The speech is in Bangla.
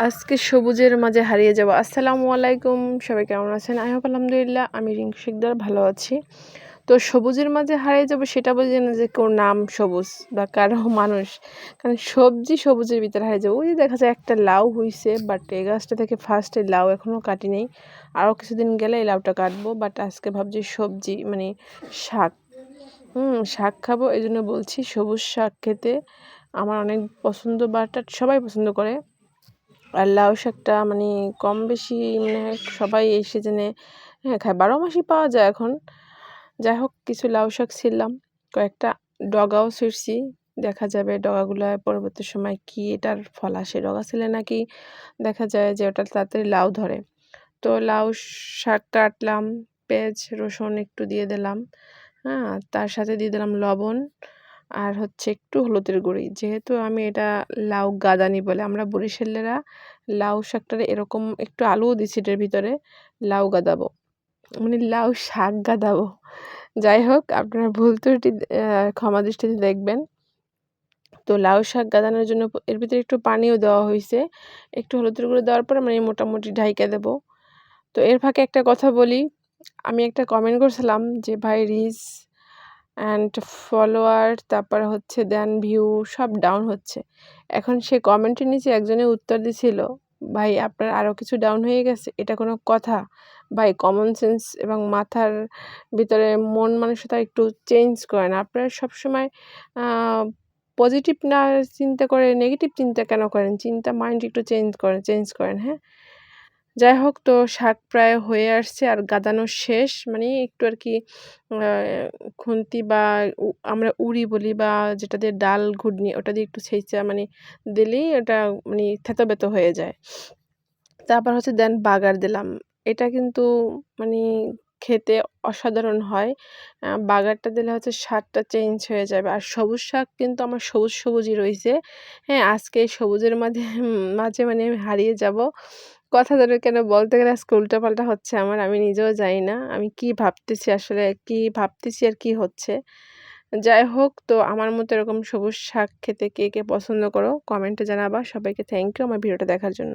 আজকে সবুজের মাঝে হারিয়ে যাব। আসসালামু আলাইকুম, সবাই কেমন আছেন? আই হোপ আলহামদুলিল্লাহ আমি রিঙ্কু শিকদার ভালো আছি। তো সবুজের মাঝে হারিয়ে যাব সেটা বোঝে না যে কারো নাম সবুজ বা কারো মানুষ। কারণ সবজি সবুজের ভিতরে হারিয়ে যাবে। ওই যে দেখা যায় একটা লাউ হইছে, বাট এই গাছটা থেকে ফার্স্ট এই লাউ এখনও কাটি নেই। আরও কিছুদিন গেলে এই লাউটা কাটবো, বাট আজকে ভাবছি সবজি মানে শাক, শাক খাবো। এই জন্য বলছি সবুজ শাক খেতে আমার অনেক পছন্দ, বাট সবাই পছন্দ করে। আর লাউ শাকটা মানে কম বেশি মানে সবাই এই সিজনে খায়, 12 মাসই পাওয়া যায় এখন। যাই হোক, কিছু লাউ শাক ছিললাম, কয়েকটা ডগাও ছিঁড়ছি। দেখা যাবে ডগাগুলো পরবর্তী সময় কি এটার ফল আসে। ডগা ছিলে নাকি দেখা যায় যে ওটা তাড়াতাড়ি লাউ ধরে। তো লাউ শাক কাটলাম, পেঁয়াজ রসুন একটু দিয়ে দিলাম, তার সাথে দিয়ে দিলাম লবণ আর হচ্ছে একটু হলুদের গুঁড়ি। যেহেতু আমি এটা লাউ গাদানি বলে, আমরা বরিশালেরা লাউ শাকটারে এরকম একটু আলুও দিছি এটার ভিতরে, লাউ গাদাবো মানে লাউ শাক গাদাবো। যাই হোক, আপনারা ভুল ত্রুটি ক্ষমা দৃষ্টিতে দেখবেন। তো লাউ শাক গাদানোর জন্য এর ভিতরে একটু পানিও দেওয়া হয়েছে, একটু হলুদের গুঁড়ো দেওয়ার পরে মানে মোটামুটি ঢাইকা দেবো। তো এর ফাঁকে একটা কথা বলি, আমি একটা কমেন্ট করছিলাম যে ভাই রিচ অ্যান্ড ফলোয়ার তারপর হচ্ছে দেন ভিউ সব ডাউন হচ্ছে। এখন সে কমেন্টের নিচে একজনে উত্তর দিছিল, ভাই আপনার আরও কিছু ডাউন হয়ে গেছে, এটা কোনো কথা? ভাই কমন সেন্স এবং মাথার ভিতরে মন মানসিকতা একটু চেঞ্জ করেন। আপনারা সবসময় পজিটিভ না চিন্তা করে নেগেটিভ চিন্তা কেন করেন? চিন্তা মাইন্ড একটু চেঞ্জ করেন, হ্যাঁ? যাই হোক, তো শাক প্রায় হয়ে আসছে আর গাদানো শেষ। মানে একটু আর কি খুন্তি বা আমরা উড়ি বলি বা যেটা দিয়ে ডাল ঘুটনি ওটা দিয়ে একটু ছেঁচা মানে দিলেই ওটা মানে থেতো-বেতো হয়ে যায়। তারপর হচ্ছে দেন বাগার দিলাম। এটা কিন্তু মানে খেতে অসাধারণ হয়। বাগারটা দিলে হচ্ছে স্বাদটা চেঞ্জ হয়ে যাবে। আর সবুজ শাক কিন্তু আমার সবুজই রইছে। হ্যাঁ, আজকে সবুজের মাঝে মাঝে মানে আমি হারিয়ে যাব। কথা যেন কেন বলতে গেলে আজকে উল্টাপাল্টা হচ্ছে আমার। আমি নিজেও জানি না। আমি কি ভাবতেছি আসলে, কি ভাবতেছি আর কি হচ্ছে। যাই হোক, তো আমার মতো এরকম সবুজ শাক খেতে কে পছন্দ করো? কমেন্টে জানাবা। সবাইকে থ্যাংক ইউ আমার ভিডিওটা দেখার জন্য।